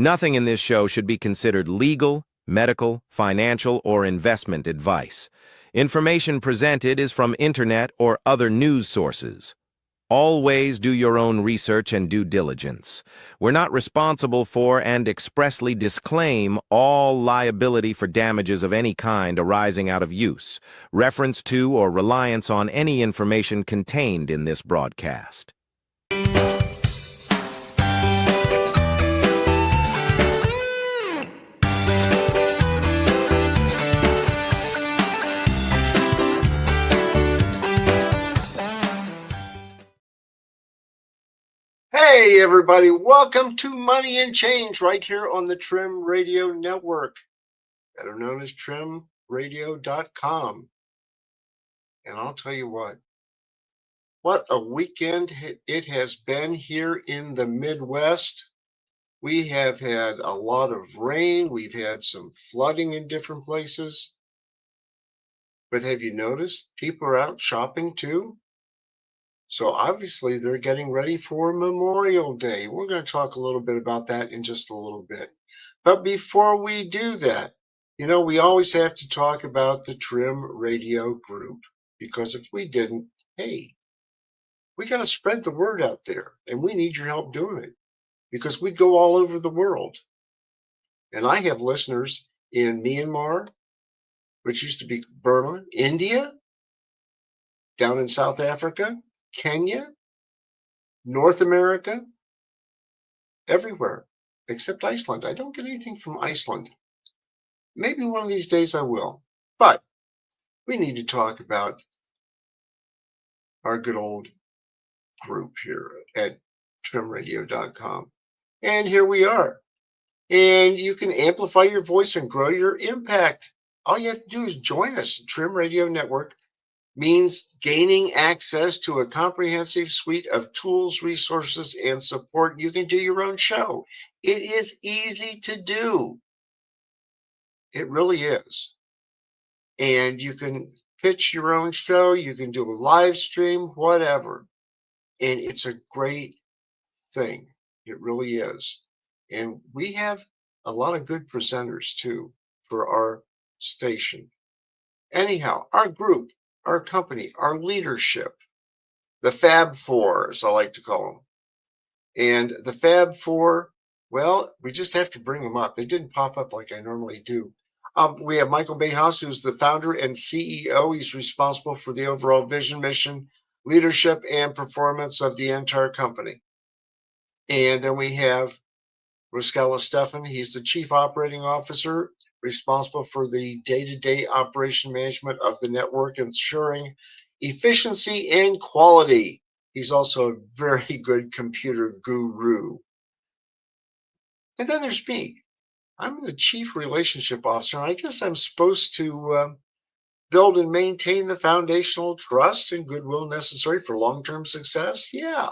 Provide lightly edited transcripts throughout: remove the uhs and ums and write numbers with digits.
Nothing in this show should be considered legal, medical, financial, or investment advice. Information presented is from internet or other news sources. Always do your own research and due diligence. We're not responsible for and expressly disclaim all liability for damages of any kind arising out of use, reference to, or reliance on any information contained in this broadcast. Hey everybody, welcome to Money and Change right here on the Trim Radio Network, better known as trimradio.com. And I'll tell you what a weekend it has been here in the Midwest. We have had a lot of rain, we've had some flooding in different places. But have you noticed people are out shopping too? So obviously they're getting ready for Memorial Day. We're going to talk a little bit about that in just a little bit. But before we do that, we always have to talk about the Trim Radio Group, because if we didn't, hey, we got to spread the word out there, and we need your help doing it because we go all over the world. And I have listeners in Myanmar, which used to be Burma, India, down in South Africa, Kenya, North America, everywhere except Iceland. I don't get anything from Iceland. Maybe one of these days I will. But we need to talk about our good old group here at trimradio.com. And here we are. And you can amplify your voice and grow your impact. All you have to do is join us. Trim Radio Network means gaining access to a comprehensive suite of tools, resources, and support. You can do your own show. It is easy to do. It really is. And you can pitch your own show. You can do a live stream, whatever. And it's a great thing. It really is. And we have a lot of good presenters, too, for our station. Anyhow, our group, our company, our leadership, the Fab Four, as I like to call them. And the Fab Four, well, we just have to bring them up. They didn't pop up like I normally do. We have Michael Bayhouse, who's the founder and CEO. He's responsible for the overall vision, mission, leadership, and performance of the entire company. And then we have Roscella Stefan. He's the Chief Operating Officer, responsible for the day-to-day operation management of the network, ensuring efficiency and quality. He's also a very good computer guru. And then there's me. I'm the Chief Relationship Officer, and I guess I'm supposed to build and maintain the foundational trust and goodwill necessary for long-term success. Yeah.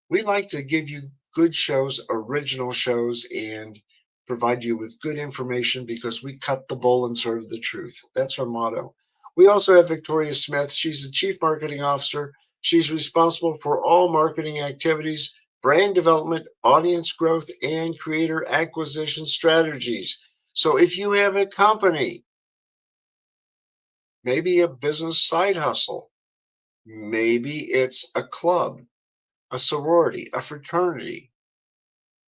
We like to give you good shows, original shows, and provide you with good information because we cut the bull and serve the truth. That's our motto. We also have Victoria Smith. She's the Chief Marketing Officer. She's responsible for all marketing activities, brand development, audience growth, and creator acquisition strategies. So if you have a company, maybe a business side hustle, maybe it's a club, a sorority, a fraternity,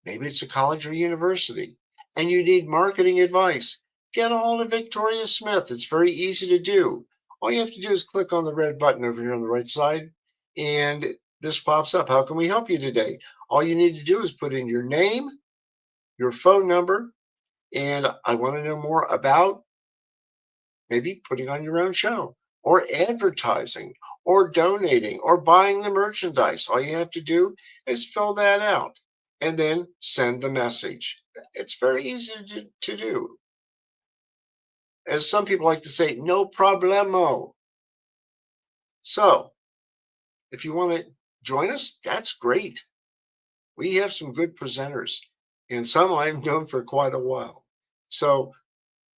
maybe it's a college or university, and you need marketing advice, get a hold of Victoria Smith. It's very easy to do. All you have to do is click on the red button over here on the right side, and this pops up. How can we help you today? All you need to do is put in your name, your phone number, and I want to know more about maybe putting on your own show, or advertising, or donating, or buying the merchandise. All you have to do is fill that out and then send the message. It's very easy to do. As some people like to say, no problemo. So, if you want to join us, that's great. We have some good presenters, and some I've known for quite a while. So,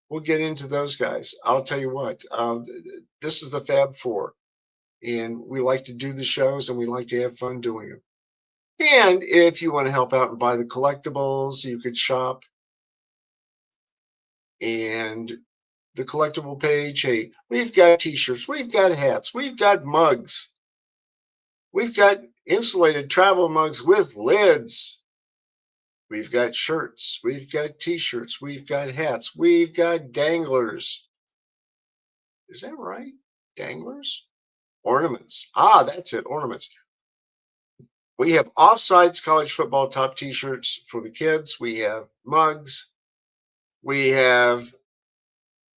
we'll get into those guys. I'll tell you what, this is the Fab Four, and we like to do the shows, and we like to have fun doing them. And if you want to help out and buy the collectibles, you could shop. And the collectible page, hey, we've got t-shirts, we've got hats, we've got mugs. We've got insulated travel mugs with lids. We've got shirts, we've got t-shirts, we've got hats, we've got danglers. Is that right? Danglers? Ornaments. Ah, that's it, ornaments. We have Offsides college football top t-shirts for the kids. We have mugs. We have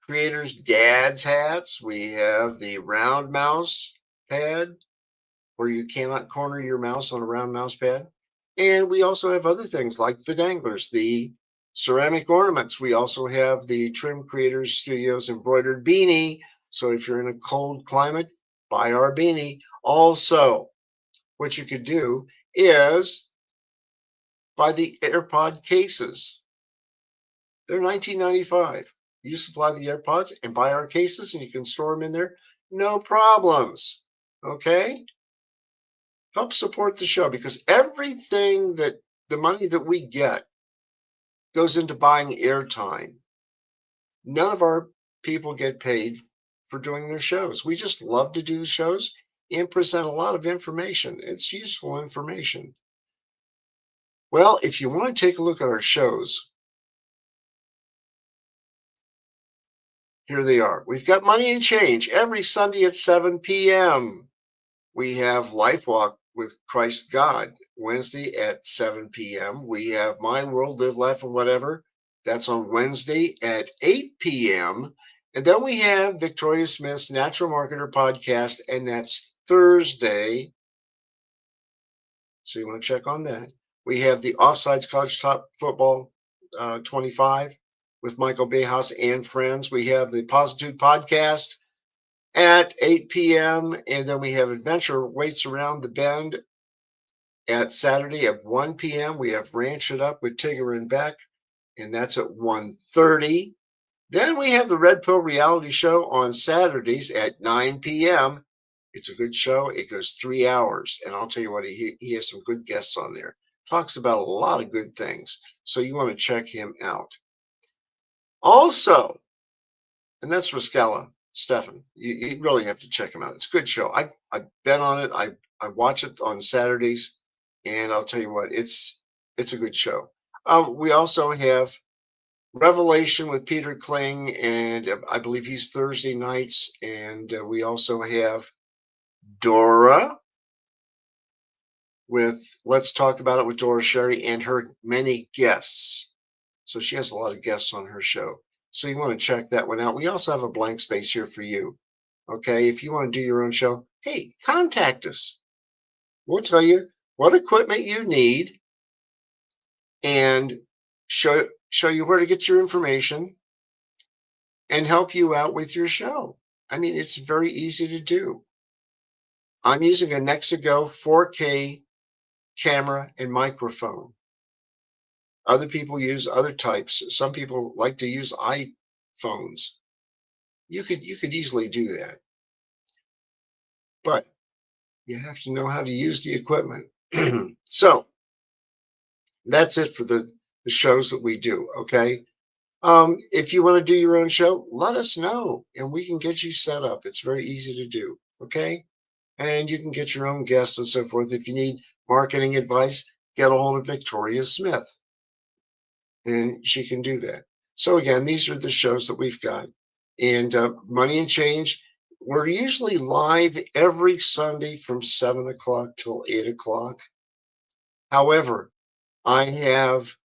Creators Dad's hats. We have the round mouse pad where you cannot corner your mouse on a round mouse pad. And we also have other things like the danglers, the ceramic ornaments. We also have the Trim Creators Studios embroidered beanie. So if you're in a cold climate, buy our beanie. Also, what you could do is buy the AirPod cases. They're $19.95. You supply the AirPods and buy our cases, and you can store them in there. No problems. Okay? Help support the show, because everything that the money that we get goes into buying airtime. None of our people get paid for doing their shows. We just love to do the shows and present a lot of information. It's useful information. Well, if you want to take a look at our shows, here they are. We've got Money and Change every Sunday at 7 p.m. We have Life Walk with Christ God Wednesday at 7 p.m. We have My World, Live, Laugh, and Whatever. That's on Wednesday at 8 p.m. And then we have Victoria Smith's Natural Marketer podcast, and that's Thursday. So you want to check on that. We have the Offsides College Top Football 25 with Michael Bejas and friends. We have the Positude podcast at 8 p.m. And then we have Adventure Waits Around the Bend at Saturday at 1 p.m. We have Ranch It Up with Tigger and Beck, and that's at 1:30. Then we have the Red Pill Reality Show on Saturdays at 9 p.m. It's a good show. It goes 3 hours. And I'll tell you what, he has some good guests on there. Talks about a lot of good things. So you want to check him out. Also, and that's Rascala Stefan. You really have to check him out. It's a good show. I've been on it. I watch it on Saturdays. And I'll tell you what, it's a good show. We also have Revelation with Peter Kling, and I believe he's Thursday nights. And we also have Dora with Let's Talk About It with Dora Sherry and her many guests. So she has a lot of guests on her show. So you want to check that one out. We also have a blank space here for you. Okay, if you want to do your own show, hey, contact us. We'll tell you what equipment you need and show you where to get your information and help you out with your show. I mean, it's very easy to do. I'm using a Nexago 4K camera and microphone. Other people use other types. Some people like to use iPhones. You could easily do that. But you have to know how to use the equipment. So that's it for the shows that we do, okay? If you want to do your own show, let us know, and we can get you set up. It's very easy to do, okay? And you can get your own guests and so forth. If you need marketing advice, get a hold of Victoria Smith, and she can do that. So again, these are the shows that we've got. And Money and Change, we're usually live every Sunday from 7 o'clock till 8 o'clock. However, I have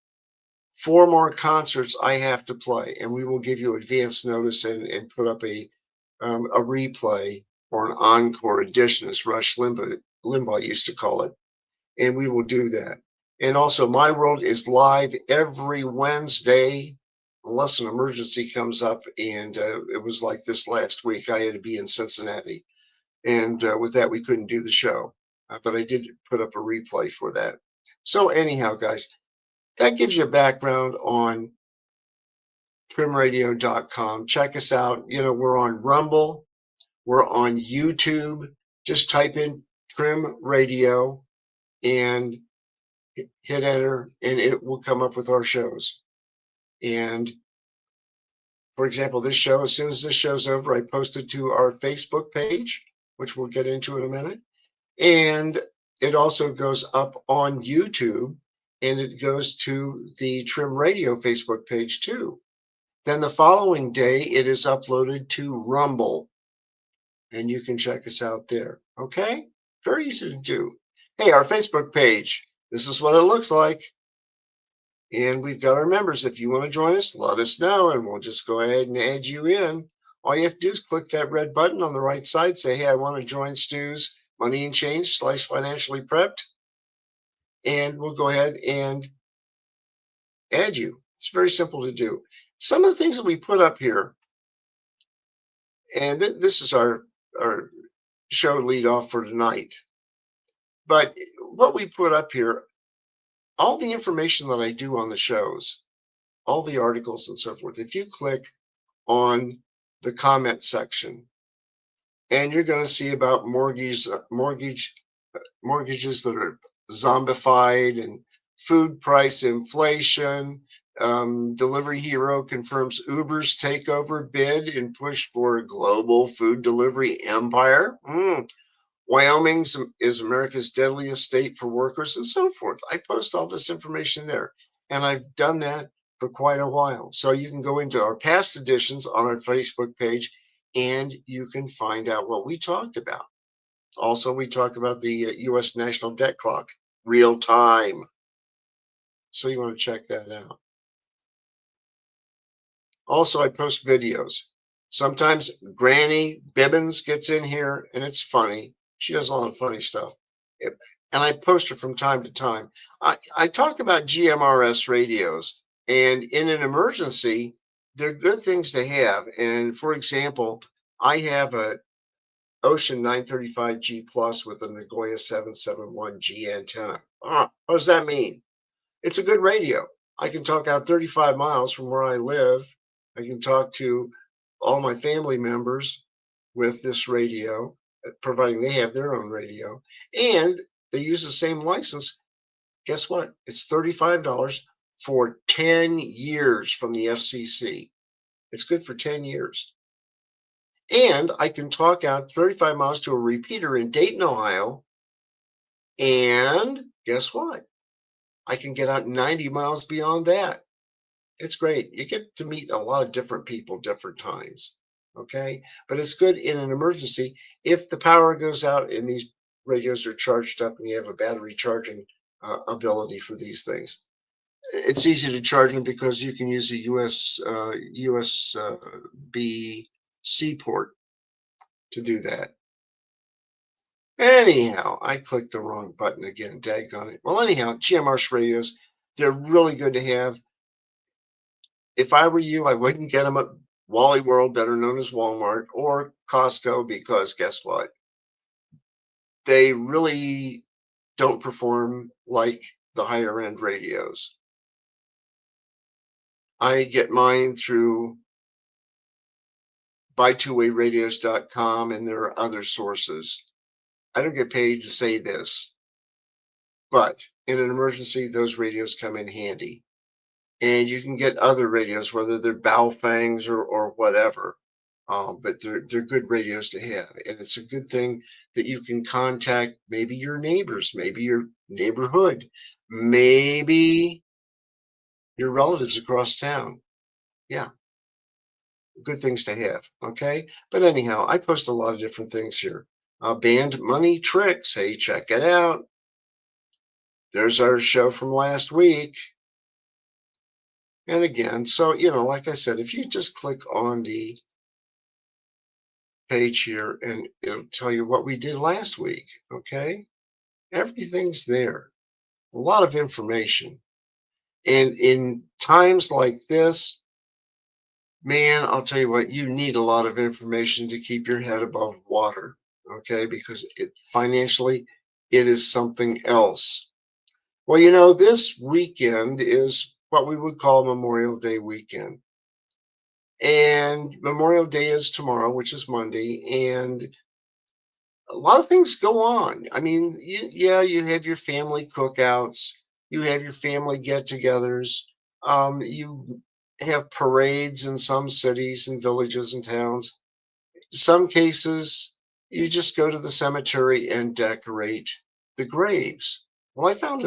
4 more concerts I have to play, and we will give you advance notice and put up a replay or an encore edition, as Rush Limbaugh used to call it, and we will do that. And also, My World is live every Wednesday, unless an emergency comes up, and it was like this last week. I had to be in Cincinnati, and with that, we couldn't do the show, but I did put up a replay for that. So anyhow, guys, that gives you a background on trimradio.com. Check us out. You know, we're on Rumble. We're on YouTube. Just type in Trim Radio, and hit enter, and it will come up with our shows. And for example, this show, as soon as this show's over, I post it to our Facebook page, which we'll get into in a minute. And it also goes up on YouTube, and it goes to the Trim Radio Facebook page too. Then the following day, it is uploaded to Rumble, and you can check us out there. Okay? Very easy to do. Hey, our Facebook page, this is what it looks like. And we've got our members. If you want to join us, let us know, and we'll just go ahead and add you in. All you have to do is click that red button on the right side, say, hey, I want to join Stu's Money and Change / Financially Prepped. And we'll go ahead and add you. It's very simple to do. Some of the things that we put up here, and this is our show lead off for tonight. But what we put up here, all the information that I do on the shows, all the articles and so forth, if you click on the comment section, and you're going to see about mortgages that are zombified, and food price inflation. Delivery Hero confirms Uber's takeover bid and push for a global food delivery empire. Wyoming is America's deadliest state for workers, and so forth. I post all this information there, and I've done that for quite a while. So you can go into our past editions on our Facebook page, and you can find out what we talked about. Also, we talk about the U.S. national debt clock, real time. So you want to check that out. Also, I post videos. Sometimes Granny Bibbins gets in here, and it's funny. She does a lot of funny stuff. And I post her from time to time. I talk about GMRS radios, and in an emergency, they're good things to have. And for example, I have a Ocean 935G Plus with a Nagoya 771G antenna. What does that mean? It's a good radio. I can talk out 35 miles from where I live. I can talk to all my family members with this radio, providing they have their own radio, and they use the same license. Guess what? It's $35 for 10 years from the FCC. It's good for 10 years. And I can talk out 35 miles to a repeater in Dayton, Ohio. And guess what? I can get out 90 miles beyond that. It's great. You get to meet a lot of different people, different times. Okay. But it's good in an emergency if the power goes out and these radios are charged up and you have a battery charging ability for these things. It's easy to charge them because you can use a USB-C port to do that. Anyhow, I clicked the wrong button again. Daggone it. Well, anyhow, GMRS radios, they're really good to have. If I were you, I wouldn't get them at Wally World, better known as Walmart, or Costco, because guess what? They really don't perform like the higher end radios. I get mine through buytwowayradios.com, and there are other sources. I don't get paid to say this, but in an emergency, those radios come in handy. And you can get other radios, whether they're Baofangs or whatever, but they're good radios to have. And it's a good thing that you can contact maybe your neighbors, maybe your neighborhood, maybe your relatives across town. Yeah, good things to have. Okay, but anyhow, I post a lot of different things here. Banned money tricks. Hey, check it out. There's our show from last week. And again, so, like I said, if you just click on the page here and it'll tell you what we did last week, okay? Everything's there. A lot of information. And in times like this, man, I'll tell you what, you need a lot of information to keep your head above water, okay? Because financially, it is something else. Well, this weekend is what we would call Memorial Day weekend. And Memorial Day is tomorrow, which is Monday. And a lot of things go on. I mean, you have your family cookouts. You have your family get-togethers. You have parades in some cities and villages and towns. Some cases, you just go to the cemetery and decorate the graves. Well, I found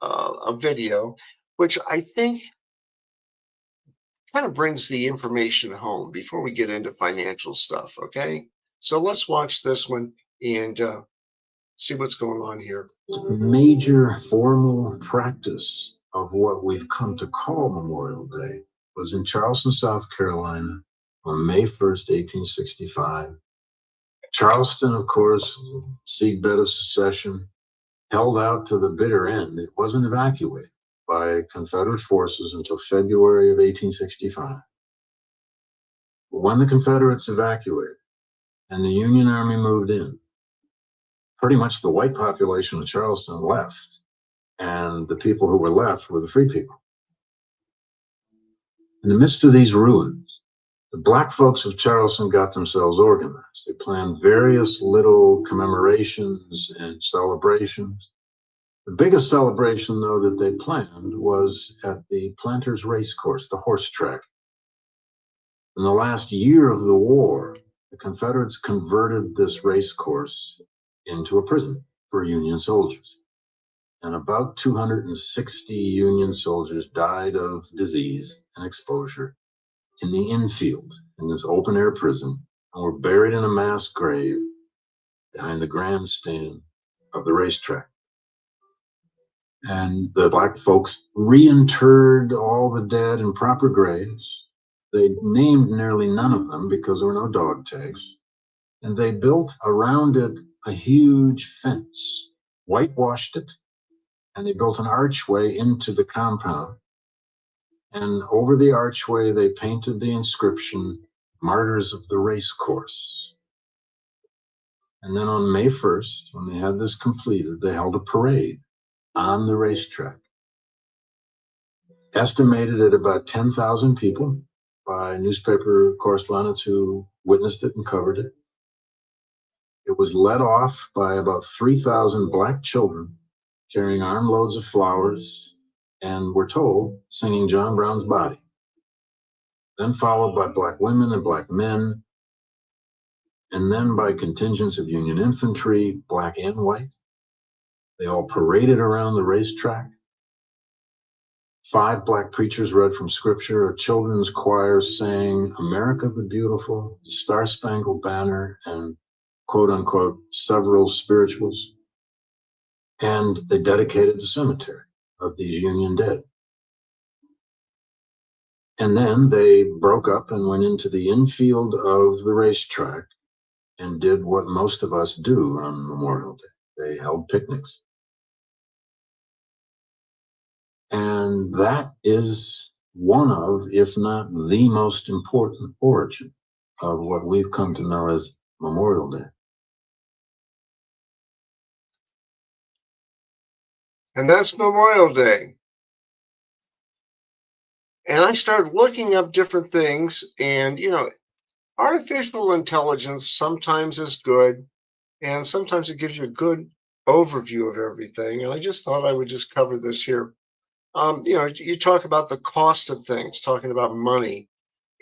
a video which I think kind of brings the information home before we get into financial stuff, okay? So let's watch this one and see what's going on here. Major formal practice of what we've come to call Memorial Day was in Charleston, South Carolina on May 1st, 1865. Charleston, of course, seedbed of secession, held out to the bitter end. It wasn't evacuated by Confederate forces until February of 1865. When the Confederates evacuated and the Union Army moved in, pretty much the white population of Charleston left, and the people who were left were the free people. In the midst of these ruins, the black folks of Charleston got themselves organized. They planned various little commemorations and celebrations. The biggest celebration, though, that they planned was at the Planters Race Course, the horse track. In the last year of the war, the Confederates converted this race course into a prison for Union soldiers. And about 260 Union soldiers died of disease and exposure in the infield in this open air prison and were buried in a mass grave behind the grandstand of the racetrack. And the black folks reinterred all the dead in proper graves. They named nearly none of them because there were no dog tags. And they built around it a huge fence, whitewashed it, and they built an archway into the compound. And over the archway, they painted the inscription, Martyrs of the Race Course. And then on May 1st, when they had this completed, they held a parade on the racetrack. Estimated at about 10,000 people by newspaper correspondents who witnessed it and covered it. It was led off by about 3,000 black children carrying armloads of flowers and, we're told, singing John Brown's Body. Then followed by black women and black men, and then by contingents of Union infantry, black and white. They all paraded around the racetrack. 5 black preachers read from scripture. A children's choir sang America the Beautiful, the Star Spangled Banner, and quote unquote, several spirituals. And they dedicated the cemetery of these Union dead. And then they broke up and went into the infield of the racetrack and did what most of us do on Memorial Day. They held picnics. And that is one of, if not the most important origin of what we've come to know as Memorial Day. And that's Memorial Day. And I started looking up different things, and artificial intelligence sometimes is good, and sometimes it gives you a good overview of everything. And I just thought I would just cover this here. You talk about the cost of things, talking about money,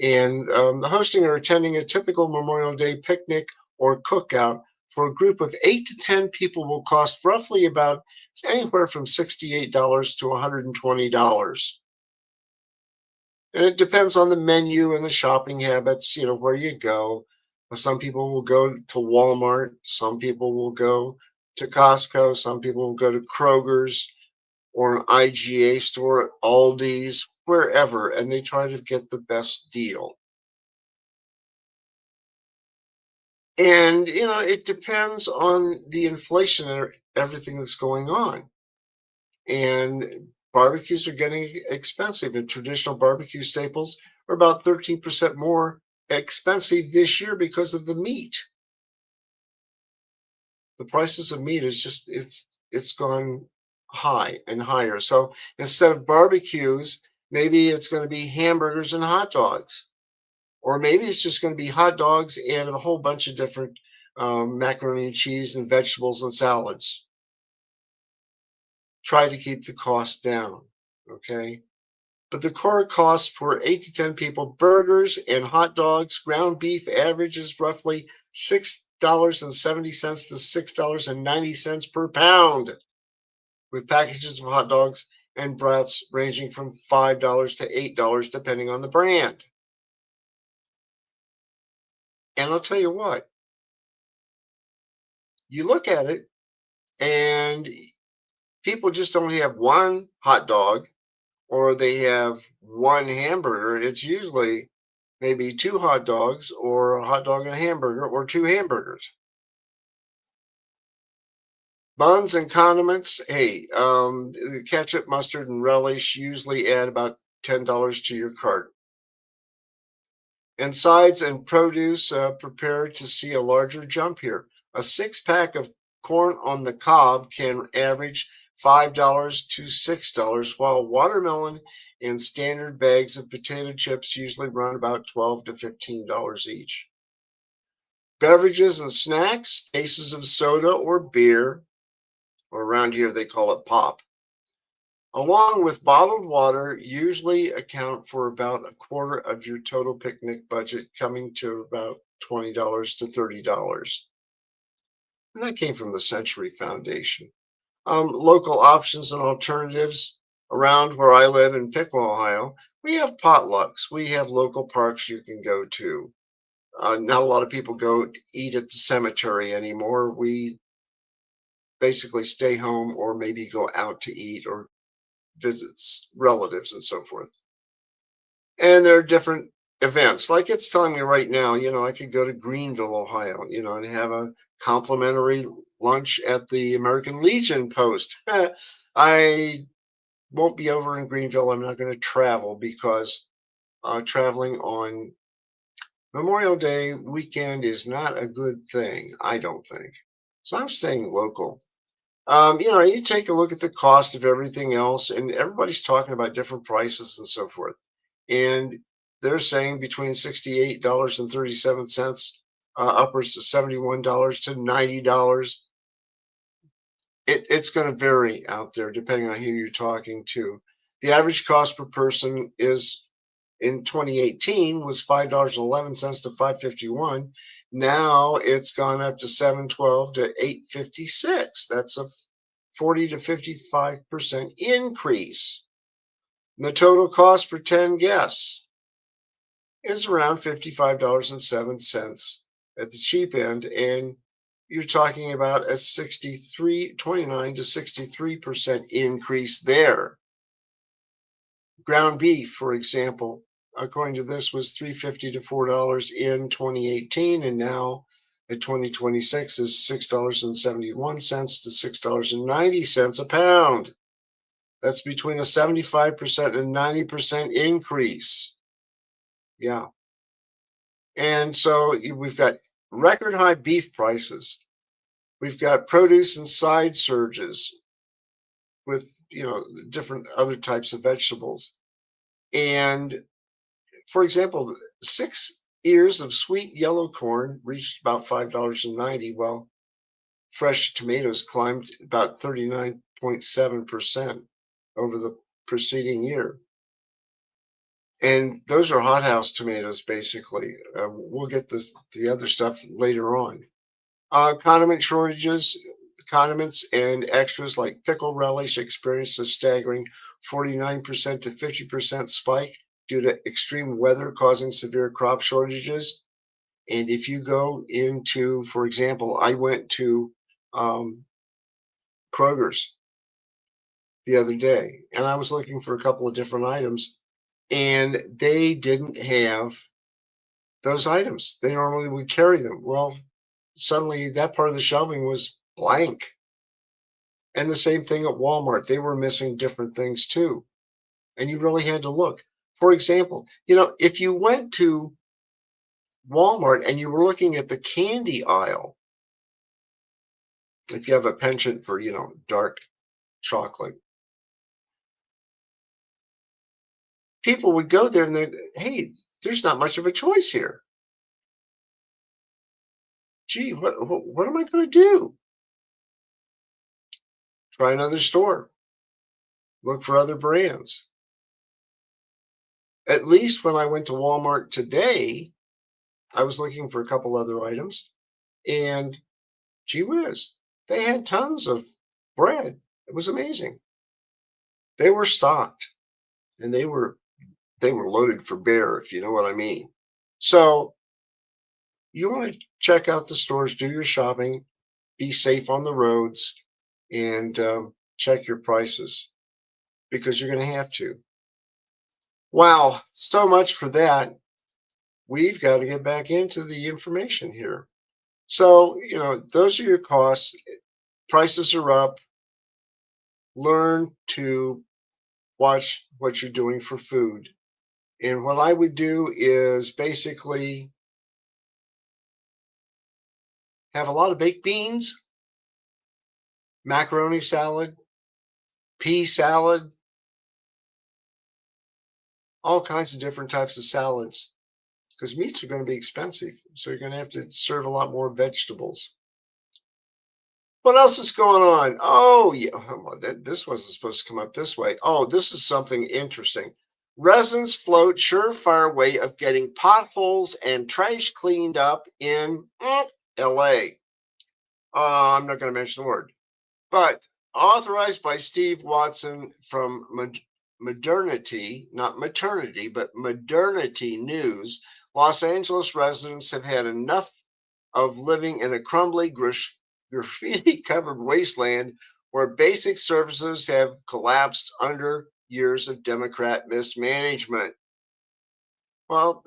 and the hosting or attending a typical Memorial Day picnic or cookout for a group of 8 to 10 people will cost roughly about anywhere from $68 to $120. And it depends on the menu and the shopping habits, where you go. Some people will go to Walmart. Some people will go to Costco. Some people will go to Kroger's or an IGA store, Aldi's, wherever, and they try to get the best deal. And, it depends on the inflation and everything that's going on. And barbecues are getting expensive, and traditional barbecue staples are about 13% more expensive this year because of the meat. The prices of meat is just, it's gone high and higher. So instead of barbecues, maybe it's going to be hamburgers and hot dogs. Or maybe it's just going to be hot dogs and a whole bunch of different macaroni and cheese and vegetables and salads. try to keep the cost down, okay? But the core cost for 8 to 10 people, burgers and hot dogs, ground beef averages roughly $6.70 to $6.90 per pound, with packages of hot dogs and brats ranging from $5 to $8 depending on the brand. And I'll tell you what, you look at it and people just don't have one hot dog or they have one hamburger. It's usually maybe two hot dogs or a hot dog and a hamburger or two hamburgers. Buns and condiments, hey, the ketchup, mustard, and relish usually add about $10 to your cart. And sides and produce, prepare to see a larger jump here. A six-pack of corn on the cob can average $5 to $6, while watermelon and standard bags of potato chips usually run about $12 to $15 each. Beverages and snacks, cases of soda or beer, or around here they call it pop, along with bottled water, usually account for about a quarter of your total picnic budget, coming to about $20 to $30. And that came from the Century Foundation. Local options and alternatives around where I live in Piqua, Ohio, we have potlucks. We have local parks you can go to. Not a lot of people go eat at the cemetery anymore. We basically stay home or maybe go out to eat or visits relatives and so forth. And there are different events. Like it's telling me right now, I could go to Greenville, Ohio, and have a complimentary lunch at the American Legion post. I won't be over in Greenville. I'm not going to travel because traveling on Memorial Day weekend is not a good thing, I don't think. So I'm staying local. You take a look at the cost of everything else, and everybody's talking about different prices and so forth. And they're saying between $68.37, upwards to $71 to $90. It's going to vary out there depending on who you're talking to. The average cost per person is in 2018 was $5.11 to $5.51. Now it's gone up to $7.12 to $8.56. That's a 40 to 55% increase. And the total cost for 10 guests is around $55.07 at the cheap end, and you're talking about a 29 to 63% increase there. Ground beef, for example, according to this, was $3.50 to $4 in 2018, and now at 2026 is $6.71 to $6.90 a pound. That's between a 75% and 90% increase. Yeah. And so we've got record high beef prices. We've got produce and side surges with, different other types of vegetables. And for example, 6 ears of sweet yellow corn reached about $5.90, while fresh tomatoes climbed about 39.7% over the preceding year. And those are hothouse tomatoes, basically. We'll get the other stuff later on. Condiment shortages, condiments and extras like pickle relish experienced a staggering 49% to 50% spike due to extreme weather causing severe crop shortages. And if you go into, for example, I went to Kroger's the other day, and I was looking for a couple of different items, and they didn't have those items. They normally would carry them. Well, suddenly that part of the shelving was blank. And the same thing at Walmart. They were missing different things too. And you really had to look. For example, if you went to Walmart and you were looking at the candy aisle, if you have a penchant for, dark chocolate, people would go there and they'd, hey, there's not much of a choice here. Gee, what am I going to do? Try another store. Look for other brands. At least when I went to Walmart today, I was looking for a couple other items, and gee whiz, they had tons of bread. It was amazing. They were stocked, and they were loaded for bear, if you know what I mean. So you want to check out the stores, do your shopping, be safe on the roads, and check your prices because you're going to have to. Wow, so much for that. We've got to get back into the information here. So, those are your costs. Prices are up. Learn to watch what you're doing for food. And what I would do is basically have a lot of baked beans, macaroni salad, pea salad, all kinds of different types of salads because meats are going to be expensive. So you're going to have to serve a lot more vegetables. What else is going on? Oh, yeah. This wasn't supposed to come up this way. Oh, this is something interesting. Residents float surefire way of getting potholes and trash cleaned up in LA. I'm not going to mention the word, but authorized by Steve Watson from Modernity, not maternity, but Modernity News, Los Angeles residents have had enough of living in a crumbly, graffiti-covered wasteland where basic services have collapsed under years of Democrat mismanagement. Well,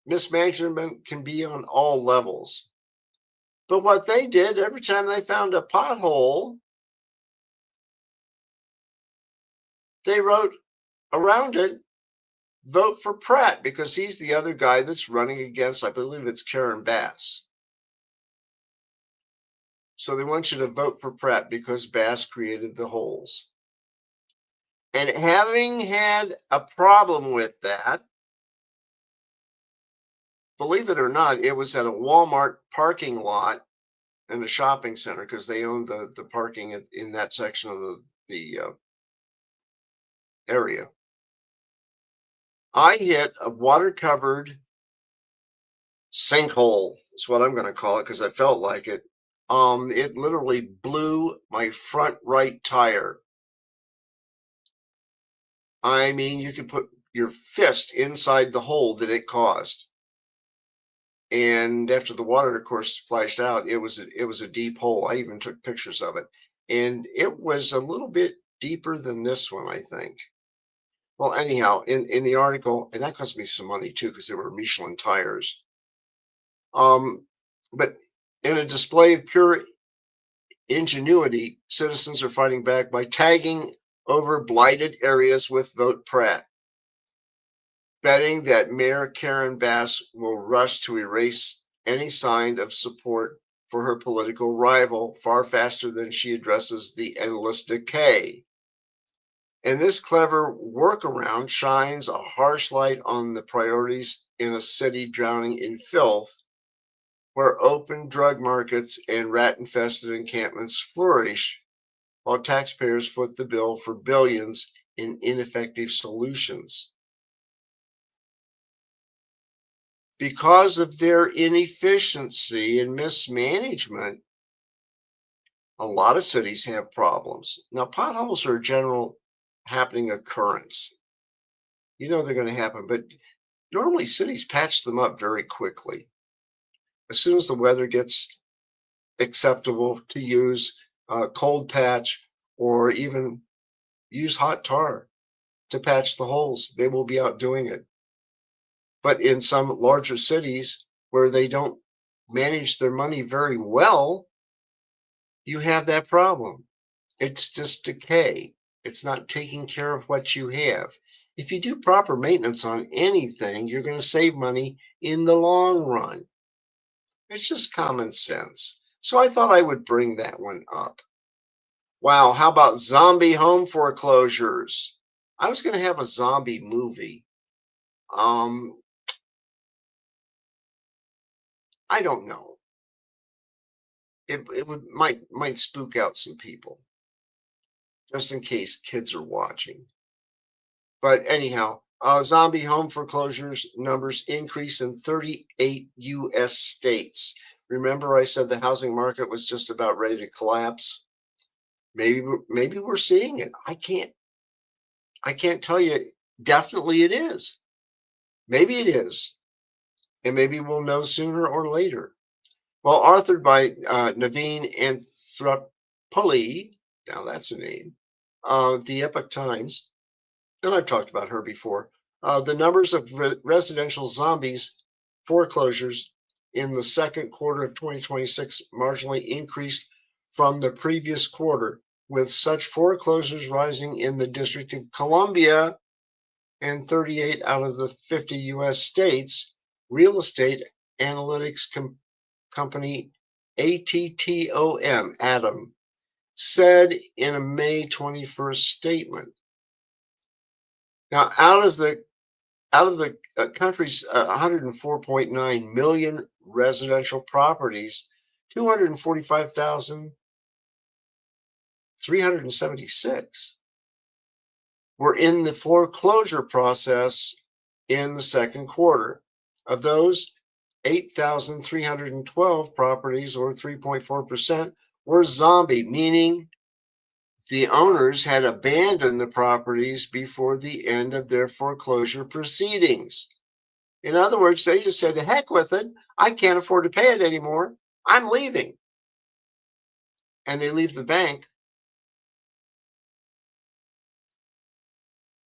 mismanagement can be on all levels. But what they did, every time they found a pothole, they wrote around it, vote for Pratt, because he's the other guy that's running against, I believe it's Karen Bass. So they want you to vote for Pratt because Bass created the holes. And having had a problem with that, believe it or not, it was at a Walmart parking lot in a shopping center because they owned the parking in that section of the area. I hit a water-covered sinkhole, is what I'm going to call it because I felt like it. It literally blew my front right tire. I mean, you could put your fist inside the hole that it caused. And after the water, of course, splashed out, it was a deep hole. I even took pictures of it. And it was a little bit deeper than this one, I think. Well, anyhow, in the article, and that cost me some money too, because they were Michelin tires. But in a display of pure ingenuity, citizens are fighting back by tagging over blighted areas with Vote Pratt, betting that Mayor Karen Bass will rush to erase any sign of support for her political rival far faster than she addresses the endless decay. And this clever workaround shines a harsh light on the priorities in a city drowning in filth, where open drug markets and rat-infested encampments flourish, while taxpayers foot the bill for billions in ineffective solutions. Because of their inefficiency and mismanagement, a lot of cities have problems. Now, potholes are a general happening occurrence. You know they're going to happen, but normally cities patch them up very quickly. As soon as the weather gets acceptable to use cold patch or even use hot tar to patch the holes, they will be out doing it. But in some larger cities where they don't manage their money very well, you have that problem. It's just decay. It's not taking care of what you have. If you do proper maintenance on anything, you're going to save money in the long run. It's just common sense. So I thought I would bring that one up. Wow, how about zombie home foreclosures? I was going to have a zombie movie. I don't know. It might spook out some people. just in case kids are watching. But anyhow, zombie home foreclosures numbers increase in 38 U.S. states. Remember, I said the housing market was just about ready to collapse. Maybe we're seeing it. I can't tell you. Definitely, it is. Maybe it is, and maybe we'll know sooner or later. Well, authored by Naveen Anthropoli. Now that's a name. The Epoch Times, and I've talked about her before. The numbers of residential zombies foreclosures in the second quarter of 2026 marginally increased from the previous quarter, with such foreclosures rising in the District of Columbia and 38 out of the 50 U.S. states. Real estate analytics company Atom said in a May 21st statement. Now, out of the country's 104.9 million residential properties, 245,376 were in the foreclosure process in the second quarter. Of those, 8,312 properties, or 3.4%, were zombie, meaning the owners had abandoned the properties before the end of their foreclosure proceedings. In other words, they just said, to heck with it. I can't afford to pay it anymore. I'm leaving. And they leave the bank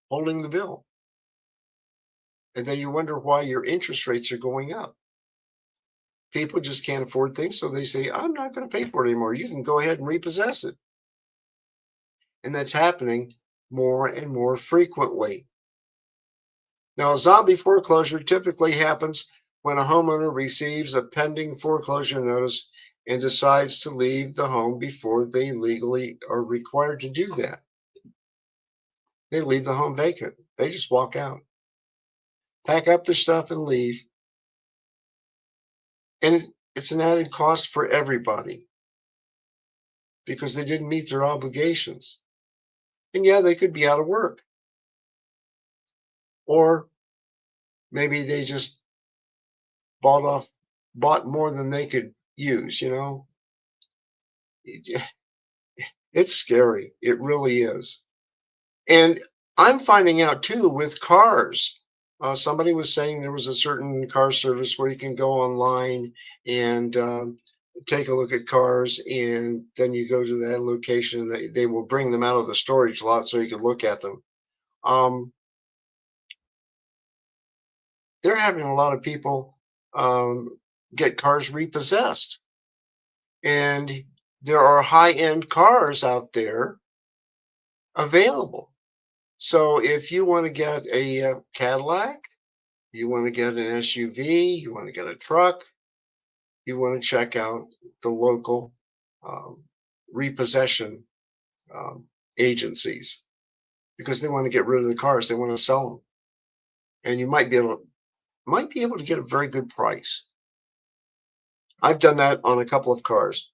holding the bill. And then you wonder why your interest rates are going up. People just can't afford things, so they say, I'm not going to pay for it anymore. You can go ahead and repossess it. And that's happening more and more frequently. Now, a zombie foreclosure typically happens when a homeowner receives a pending foreclosure notice and decides to leave the home before they legally are required to do that. They leave the home vacant. They just walk out, pack up their stuff, and leave. And it's an added cost for everybody because they didn't meet their obligations. And yeah, they could be out of work. Or maybe they just bought more than they could use, It's scary. It really is. And I'm finding out too with cars. Somebody was saying there was a certain car service where you can go online and take a look at cars, and then you go to that location and they will bring them out of the storage lot so you can look at them. They're having a lot of people get cars repossessed. And there are high-end cars out there available. So if you want to get a Cadillac, you want to get an SUV, you want to get a truck, you want to check out the local repossession agencies, because they want to get rid of the cars. They want to sell them. And you might be able to get a very good price. I've done that on a couple of cars,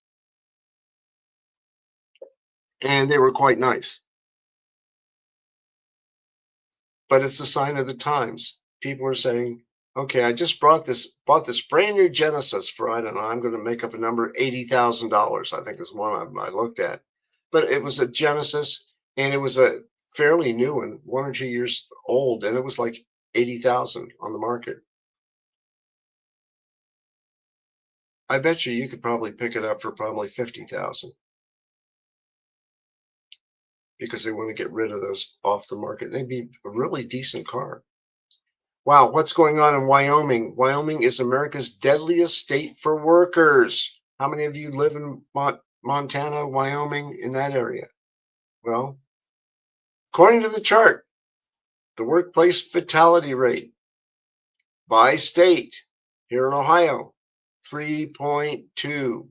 and they were quite nice. But it's a sign of the times. People are saying, okay, I just bought this brand new Genesis for, I don't know, I'm going to make up a number, $80,000, I think is one of them I looked at. But it was a Genesis, and it was a fairly new one, 1 or 2 years old, and it was like $80,000 on the market. I bet you could probably pick it up for probably $50,000. Because they want to get rid of those off the market. They'd be a really decent car. Wow, what's going on in Wyoming? Wyoming is America's deadliest state for workers. How many of you live in Montana, Wyoming, in that area? Well, according to the chart, the workplace fatality rate by state here in Ohio, 3.2.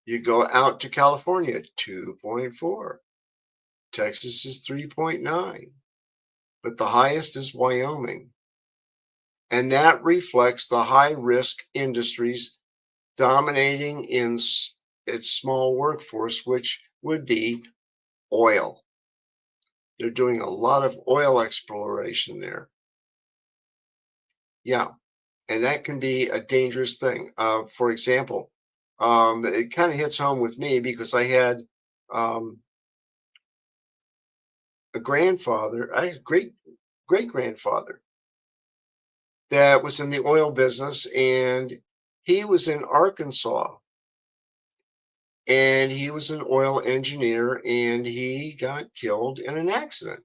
You go out to California, 2.4. Texas is 3.9. But the highest is Wyoming. And that reflects the high-risk industries dominating in its small workforce, which would be oil. They're doing a lot of oil exploration there. Yeah, and that can be a dangerous thing. For example, it kind of hits home with me because I had a grandfather, I had a great grandfather that was in the oil business, and he was in Arkansas, and he was an oil engineer, and he got killed in an accident.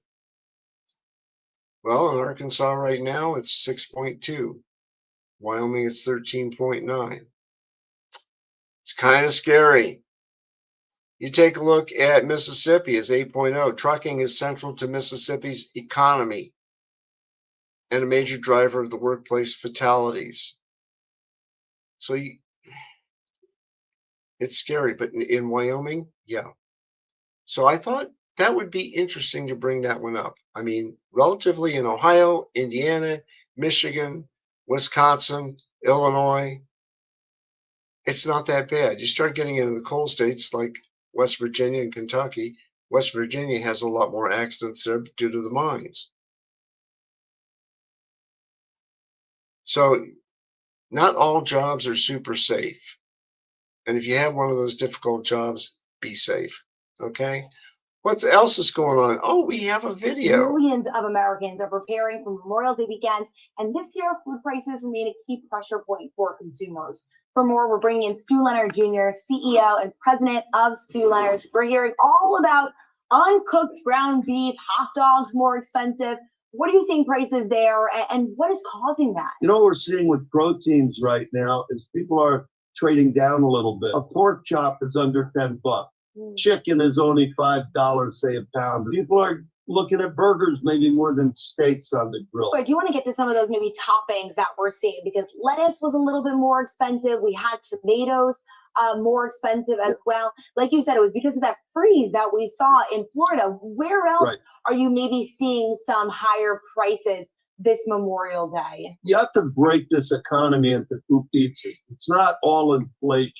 Well, in Arkansas right now, it's 6.2. Wyoming, it's 13.9. It's kind of scary. You take a look at Mississippi, it's 8.0. Trucking is central to Mississippi's economy and a major driver of the workplace fatalities. So it's scary, but in Wyoming, yeah. So I thought that would be interesting to bring that one up. I mean, relatively in Ohio, Indiana, Michigan, Wisconsin, Illinois, it's not that bad. You start getting into the coal states like West Virginia and Kentucky. West Virginia has a lot more accidents there due to the mines. So not all jobs are super safe. And if you have one of those difficult jobs, be safe. Okay? What else is going on? Oh, we have a video. Millions of Americans are preparing for Memorial Day weekend, and this year food prices remain a key pressure point for consumers. For more, we're bringing in Stu Leonard Jr., CEO and president of Stu Leonard. We're hearing all about uncooked ground beef, hot dogs more expensive. What are you seeing prices there, and what is causing that? You know what we're seeing with proteins right now is people are trading down a little bit. A pork chop is under $10. Chicken is only $5, say, a pound. People are looking at burgers maybe more than steaks on the grill. I do want to get to some of those maybe toppings that we're seeing, because lettuce was a little bit more expensive. We had tomatoes more expensive as well. Like you said, it was because of that freeze that we saw in Florida. Where else are you maybe seeing some higher prices this Memorial Day? You have to break this economy into two pieces. It's not all inflation.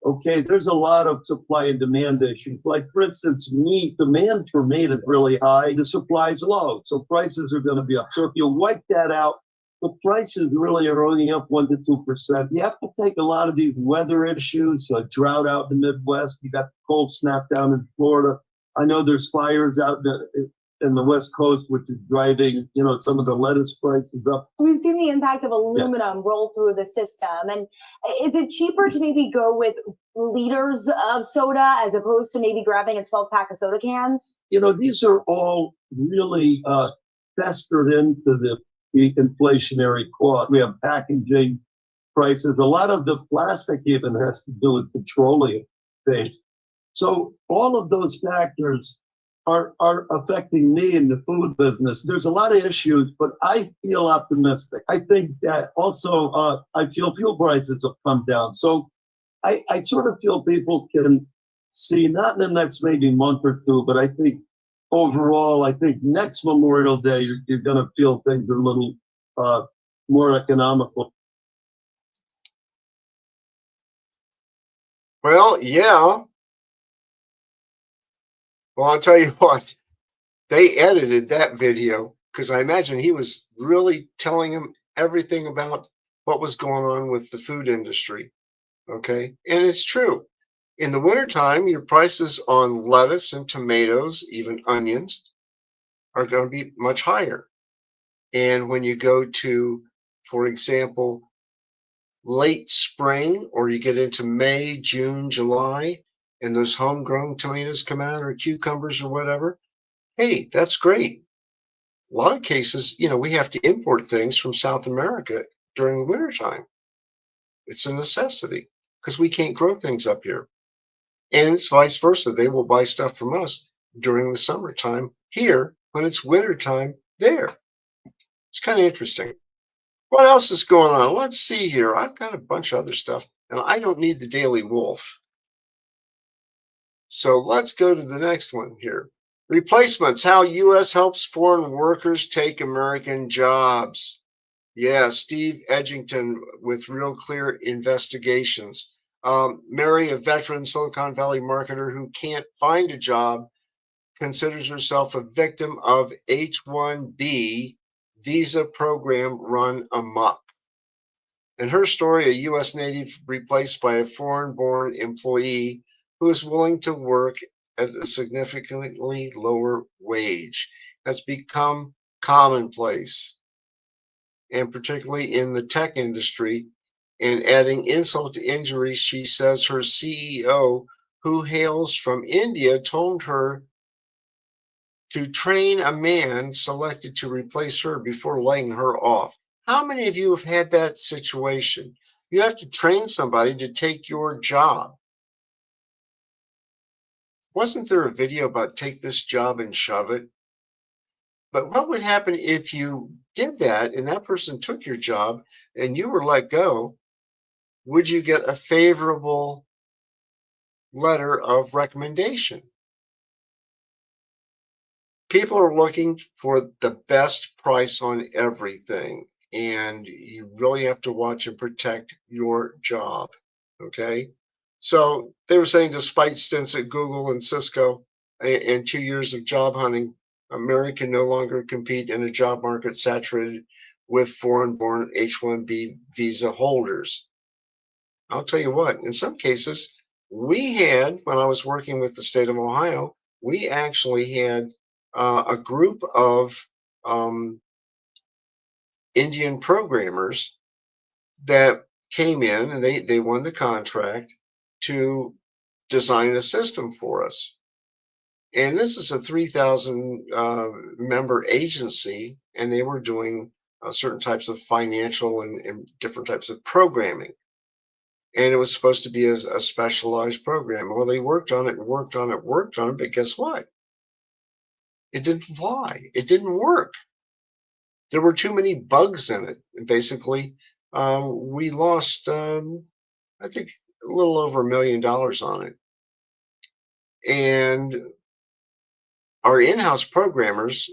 Okay, there's a lot of supply and demand issues. Like, for instance, meat, demand for meat is really high, the supply is low, so prices are going to be up. So if you wipe that out, the prices really are only up 1 to 2%. You have to take a lot of these weather issues, drought out in the Midwest. You got the cold snap down in Florida. I know there's fires out in the West Coast, which is driving, some of the lettuce prices up. We've seen the impact of aluminum roll through the system. And is it cheaper to maybe go with liters of soda as opposed to maybe grabbing a 12-pack of soda cans? These are all really festered into the inflationary cost. We have packaging prices. A lot of the plastic even has to do with petroleum things. So all of those factors are affecting me in the food business. There's a lot of issues, but I feel optimistic. I think that also I feel fuel prices have come down. So I sort of feel people can see, not in the next maybe month or two, but I think overall, I think next Memorial Day, you're going to feel things are a little more economical. Well, yeah. Well, I'll tell you what, they edited that video because I imagine he was really telling him everything about what was going on with the food industry. Okay. And it's true. In the wintertime, your prices on lettuce and tomatoes, even onions, are going to be much higher. And when you go to, for example, late spring, or you get into May, June, July, and those homegrown tomatoes come out, or cucumbers or whatever, hey, that's great. A lot of cases, we have to import things from South America during the wintertime. It's a necessity because we can't grow things up here. And it's vice versa. They will buy stuff from us during the summertime here when it's wintertime there. It's kind of interesting. What else is going on? Let's see here. I've got a bunch of other stuff, and I don't need the Daily Wolf. So let's go to the next one here. Replacements, how U.S. helps foreign workers take American jobs. Yeah, Steve Edgington with Real Clear Investigations. Mary, a veteran Silicon Valley marketer who can't find a job considers herself a victim of H-1B visa program run amok. In her story, a U.S. native replaced by a foreign-born employee who is willing to work at a significantly lower wage has become commonplace, and particularly in the tech industry. And adding insult to injury, she says her CEO, who hails from India, told her to train a man selected to replace her before laying her off. How many of you have had that situation? You have to train somebody to take your job. Wasn't there a video about take this job and shove it? But what would happen if you did that and that person took your job and you were let go? Would you get a favorable letter of recommendation? People are looking for the best price on everything, and you really have to watch and protect your job. Okay. So they were saying, despite stints at Google and Cisco and 2 years of job hunting, America can no longer compete in a job market saturated with foreign-born H-1B visa holders. I'll tell you what, in some cases, we had, when I was working with the state of Ohio, we actually had a group of Indian programmers that came in and they won the contract to design a system for us. And this is a 3,000 member agency, and they were doing certain types of financial and different types of programming. And it was supposed to be a specialized program. Well, they worked on it and worked on it, but guess what? It didn't fly. It didn't work. There were too many bugs in it. And basically, we lost, I think, a little over $1 million on it. And our in-house programmers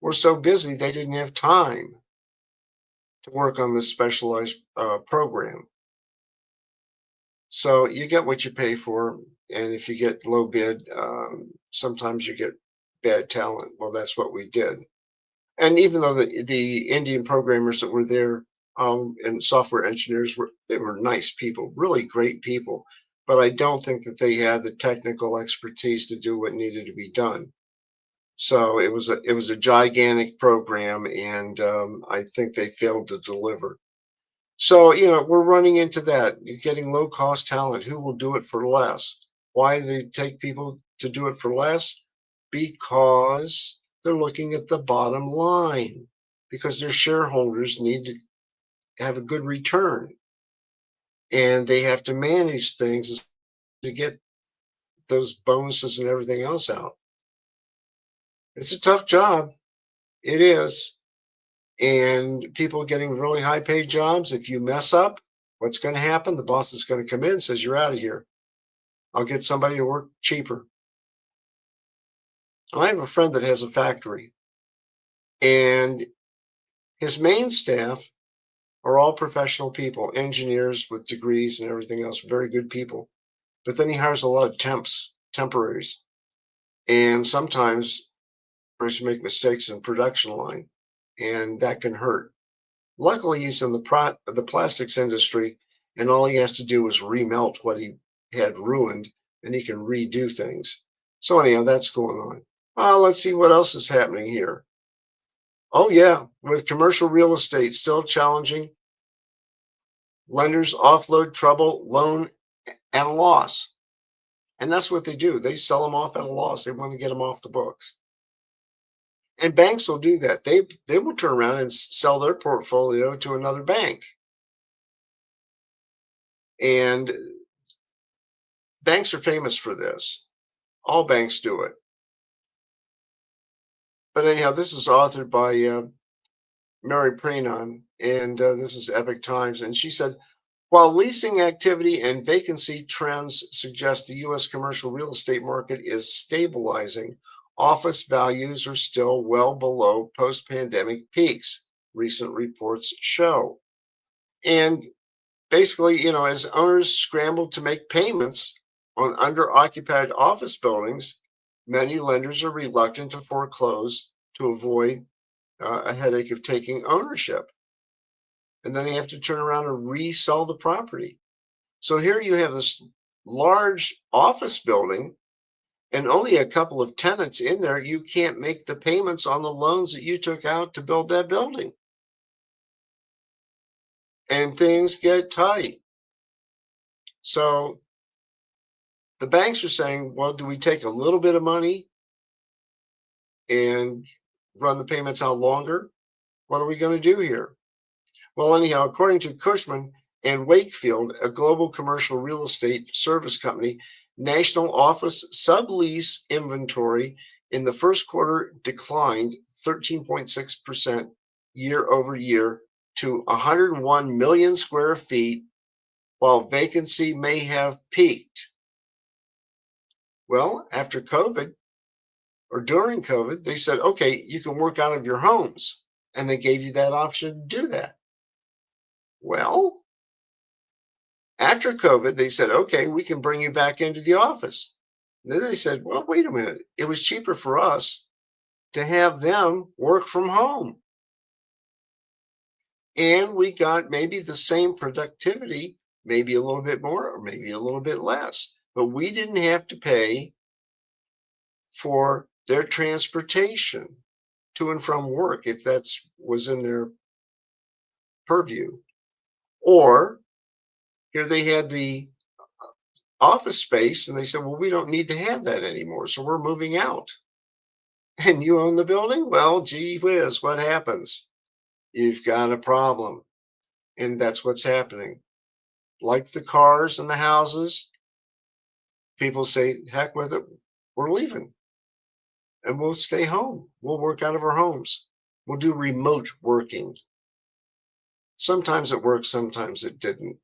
were so busy, they didn't have time to work on this specialized program. So you get what you pay for. And if you get low bid, sometimes you get bad talent. Well, that's what we did. And even though the Indian programmers that were there and software engineers they were nice people, really great people, but I don't think that they had the technical expertise to do what needed to be done. So it was a gigantic program, and I think they failed to deliver. So we're running into that. You're getting low cost talent. Who will do it for less? Why do they take people to do it for less? Because they're looking at the bottom line, because their shareholders need to have a good return, and they have to manage things to get those bonuses and everything else out. It's a tough job. It is. And people getting really high paid jobs, if you mess up, what's going to happen? The boss is going to come in and says, you're out of here. I'll get somebody to work cheaper. I have a friend that has a factory, and his main staff are all professional people, engineers with degrees and everything else, very good people. But then he hires a lot of temporaries. And sometimes person make mistakes in production line, and that can hurt. Luckily, he's in the plastics industry, and all he has to do is remelt what he had ruined, and he can redo things. So anyhow, that's going on. Let's see what else is happening here. Oh yeah, with commercial real estate still challenging, lenders offload trouble loan at a loss. And that's what they do. They sell them off at a loss. They want to get them off the books. And banks will do that. They will turn around and sell their portfolio to another bank. And banks are famous for this. All banks do it. But anyhow, this is authored by Mary Pranon, and this is Epic Times. And she said, while leasing activity and vacancy trends suggest the U.S. commercial real estate market is stabilizing, office values are still well below post-pandemic peaks, recent reports show. And basically, as owners scramble to make payments on under-occupied office buildings, many lenders are reluctant to foreclose to avoid a headache of taking ownership. And then they have to turn around and resell the property. So here you have this large office building and only a couple of tenants in there. You can't make the payments on the loans that you took out to build that building. And things get tight. So the banks are saying, well, do we take a little bit of money and run the payments out longer? What are we going to do here? Well, anyhow, according to Cushman and Wakefield, a global commercial real estate service company, national office sublease inventory in the first quarter declined 13.6% year over year to 101 million square feet, while vacancy may have peaked. Well, after COVID or during COVID, they said, okay, you can work out of your homes. And they gave you that option to do that. Well, after COVID, they said, okay, we can bring you back into the office. And then they said, well, wait a minute. It was cheaper for us to have them work from home. And we got maybe the same productivity, maybe a little bit more or maybe a little bit less. But we didn't have to pay for their transportation to and from work if that was in their purview. Or here they had the office space and they said, well, we don't need to have that anymore. So we're moving out. And you own the building? Well, gee whiz, what happens? You've got a problem. And that's what's happening. Like the cars and the houses, people say, heck with it, we're leaving. And we'll stay home. We'll work out of our homes. We'll do remote working. Sometimes it worked, sometimes it didn't.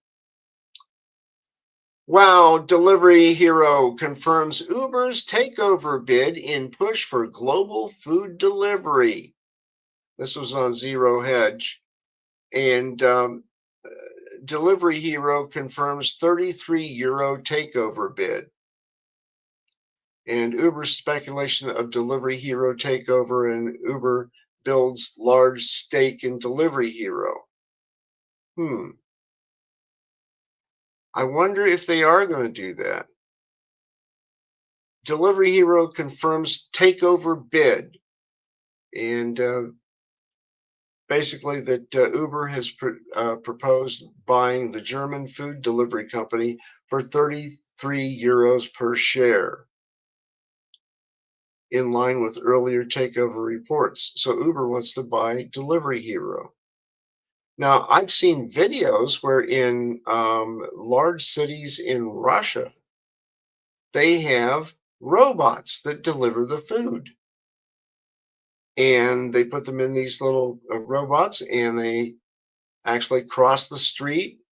Wow, Delivery Hero confirms Uber's takeover bid in push for global food delivery. This was on Zero Hedge. And Delivery Hero confirms €33 takeover bid. And Uber's speculation of Delivery Hero takeover, and Uber builds large stake in Delivery Hero. I wonder if they are going to do that. Delivery Hero confirms takeover bid. And basically that Uber has proposed buying the German food delivery company for €33 per share, in line with earlier takeover reports. So Uber wants to buy Delivery Hero. Now, I've seen videos where in large cities in Russia, they have robots that deliver the food. And they put them in these little robots, and they actually cross the street.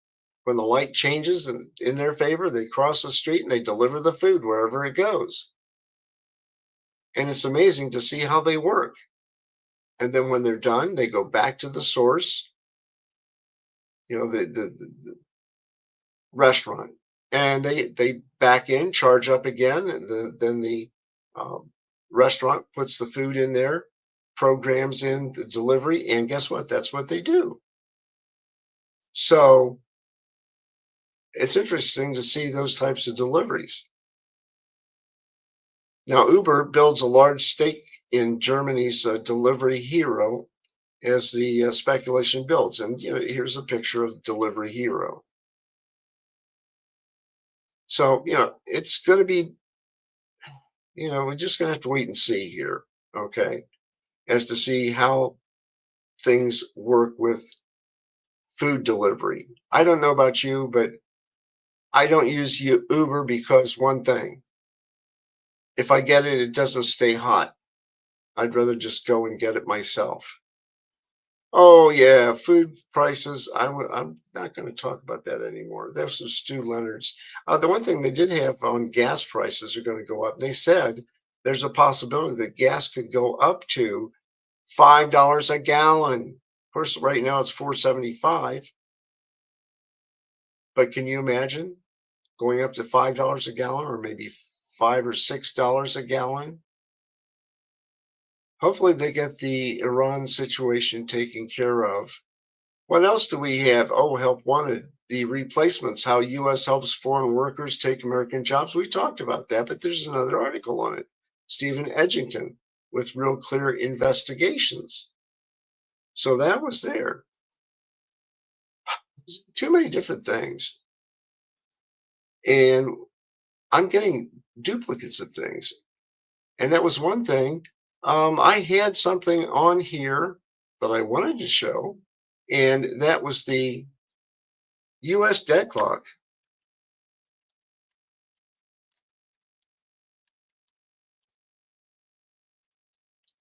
When the light changes and in their favor, they cross the street and they deliver the food wherever it goes. And it's amazing to see how they work. And then when they're done, they go back to the source, the restaurant, and they back in, charge up again, and then the restaurant puts the food in there, programs in the delivery, and guess what? That's what they do. So it's interesting to see those types of deliveries. Now, Uber builds a large stake in Germany's Delivery Hero as the speculation builds. And here's a picture of Delivery Hero. So, it's going to be, we're just going to have to wait and see here, okay, as to see how things work with food delivery. I don't know about you, but I don't use Uber because one thing, if I get it, it doesn't stay hot. I'd rather just go and get it myself. Oh, yeah, food prices. I'm not going to talk about that anymore. There's some Stu Leonard's. The one thing they did have on gas prices are going to go up. They said there's a possibility that gas could go up to $5 a gallon. Of course, right now it's $4.75. But can you imagine going up to $5 a gallon, or maybe $5 or $6 a gallon. Hopefully they get the Iran situation taken care of. What else do we have? Oh, help wanted. The replacements, how U.S. helps foreign workers take American jobs. We talked about that, but there's another article on it. Stephen Edgington with Real Clear Investigations. So that was there. Too many different things. And I'm getting duplicates of things. And that was one thing. I had something on here that I wanted to show, and that was the U.S. debt clock.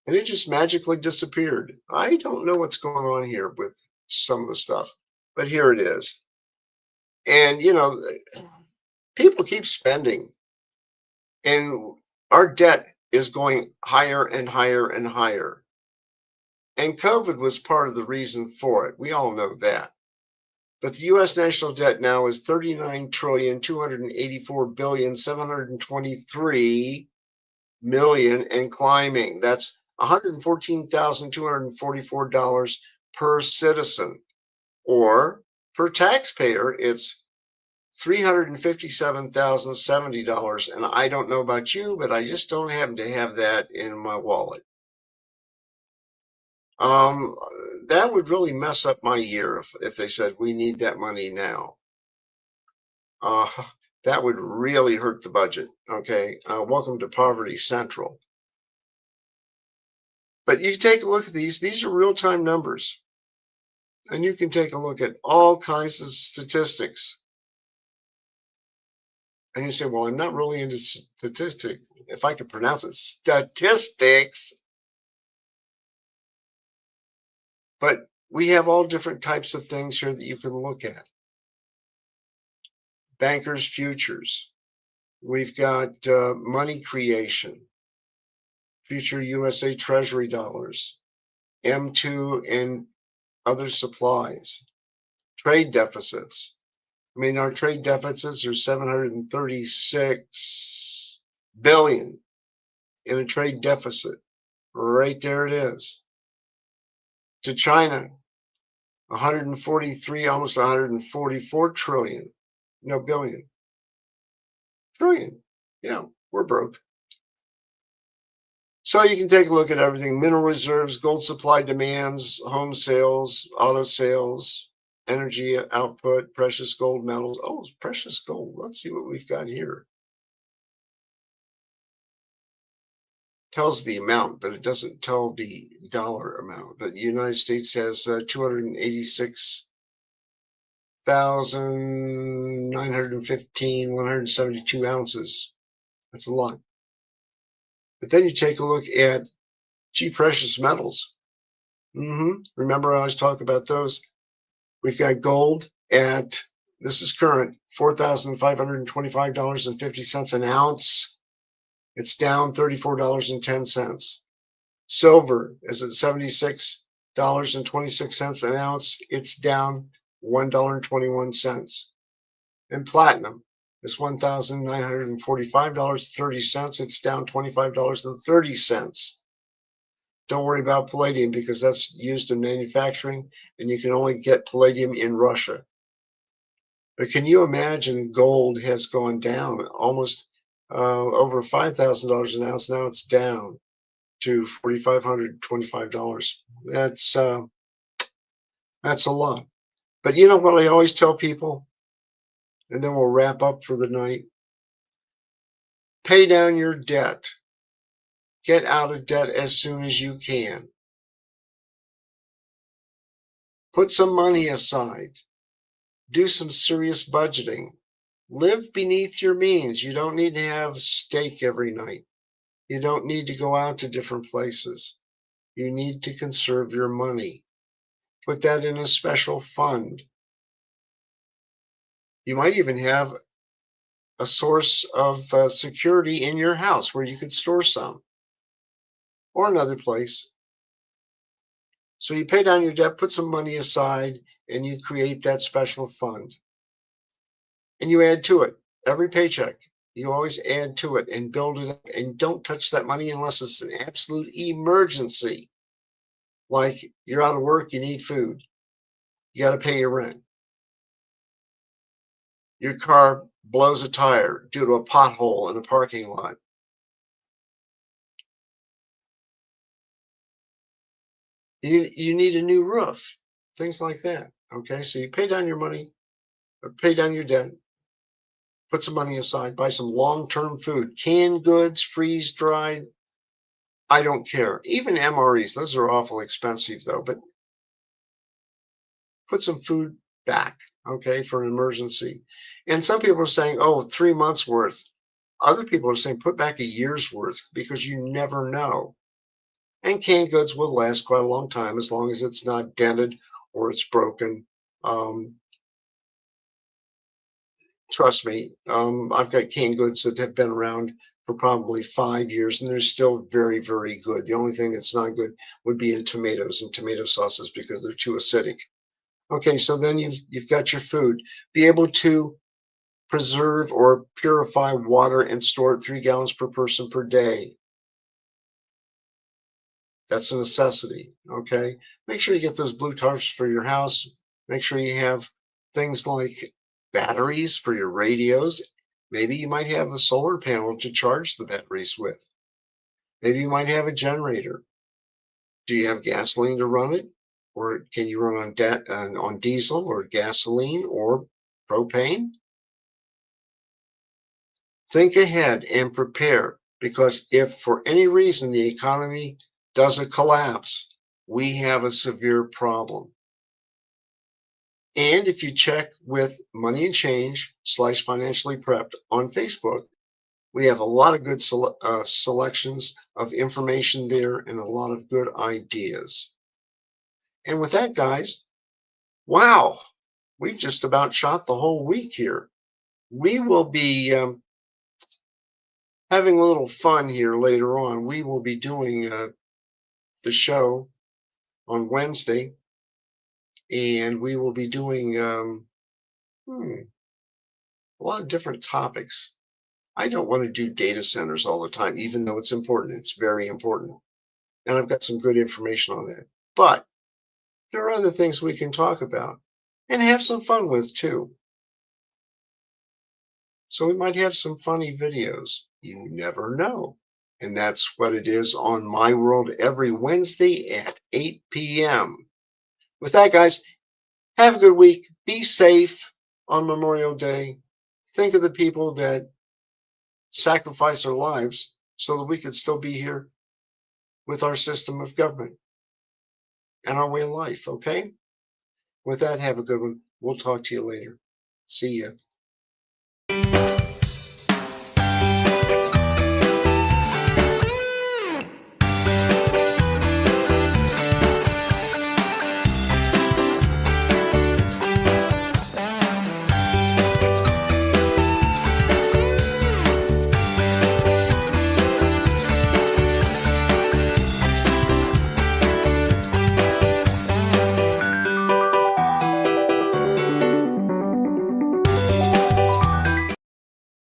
And it just magically disappeared. I don't know what's going on here with some of the stuff, but here it is. And, you know, people keep spending, and our debt is going higher and higher and higher. And COVID was part of the reason for it. We all know that. But the U.S. national debt now is $39,284,723,000,000 and climbing. That's $114,244 per citizen. Or per taxpayer, it's $357,070. And I don't know about you, but I just don't happen to have that in my wallet. That would really mess up my year if they said we need that money now. That would really hurt the budget. Okay. Welcome to Poverty Central. But you take a look at these are real-time numbers. And you can take a look at all kinds of statistics. And you say, well, I'm not really into statistics. If I could pronounce it, statistics. But we have all different types of things here that you can look at. Bankers' futures. We've got money creation. Future USA Treasury dollars. M2 and other supplies. Trade deficits. I mean, our trade deficits are 736 billion in a trade deficit. Right there it is. To China, 143, almost 144 trillion. No, billion. Trillion. Yeah, we're broke. So you can take a look at everything. Mineral reserves, gold supply demands, home sales, auto sales, energy output, precious gold metals. Oh, it's precious gold. Let's see what we've got here. Tells the amount, but it doesn't tell the dollar amount. But the United States has 286,915, 172 ounces. That's a lot. But then you take a look at precious metals. Remember I was talking about those? We've got gold at, this is current, $4,525.50 an ounce. It's down $34.10. Silver is at $76.26 an ounce. It's down $1.21. And platinum is $1,945.30. It's down $25.30. Don't worry about palladium because that's used in manufacturing and you can only get palladium in Russia. But can you imagine gold has gone down almost over $5,000 an ounce. Now it's down to $4,525. That's a lot. But you know what I always tell people, and then we'll wrap up for the night. Pay down your debt. Get out of debt as soon as you can. Put some money aside. Do some serious budgeting. Live beneath your means. You don't need to have steak every night. You don't need to go out to different places. You need to conserve your money. Put that in a special fund. You might even have a source of security in your house where you could store some, or another place. So you pay down your debt, put some money aside, and you create that special fund. And you add to it every paycheck. You always add to it and build it up, and don't touch that money unless it's an absolute emergency. Like you're out of work, you need food. You got to pay your rent. Your car blows a tire due to a pothole in a parking lot. You need a new roof, things like that. Okay, so you pay down your money, or pay down your debt, put some money aside, buy some long-term food, canned goods, freeze-dried. I don't care. Even MREs, those are awful expensive though, but put some food back, okay, for an emergency. And some people are saying, oh, 3 months worth. Other people are saying put back a year's worth because you never know. And canned goods will last quite a long time as long as it's not dented or it's broken. Trust me, I've got canned goods that have been around for probably 5 years and they're still very, very good. The only thing that's not good would be in tomatoes and tomato sauces because they're too acidic. Okay, so then you've got your food. Be able to preserve or purify water and store it 3 gallons per person per day. That's a necessity, okay? Make sure you get those blue tarps for your house. Make sure you have things like batteries for your radios. Maybe you might have a solar panel to charge the batteries with. Maybe you might have a generator. Do you have gasoline to run it? Or can you run on diesel or gasoline or propane? Think ahead and prepare, because if for any reason the economy doesn't collapse, we have a severe problem. And if you check with Money and Change / Financially Prepped on Facebook, we have a lot of good selections of information there and a lot of good ideas. And with that, guys, wow, we've just about shot the whole week here. We will be having a little fun here later on. We will be doing the show on Wednesday, and we will be doing a lot of different topics. I don't want to do data centers all the time, even though it's important. It's very important. And I've got some good information on that. But there are other things we can talk about and have some fun with too. So we might have some funny videos. You never know. And that's what it is on My World every Wednesday at 8 p.m. With that, guys, have a good week. Be safe on Memorial Day. Think of the people that sacrifice their lives so that we could still be here with our system of government and our way of life, okay? With that, have a good one. We'll talk to you later. See ya.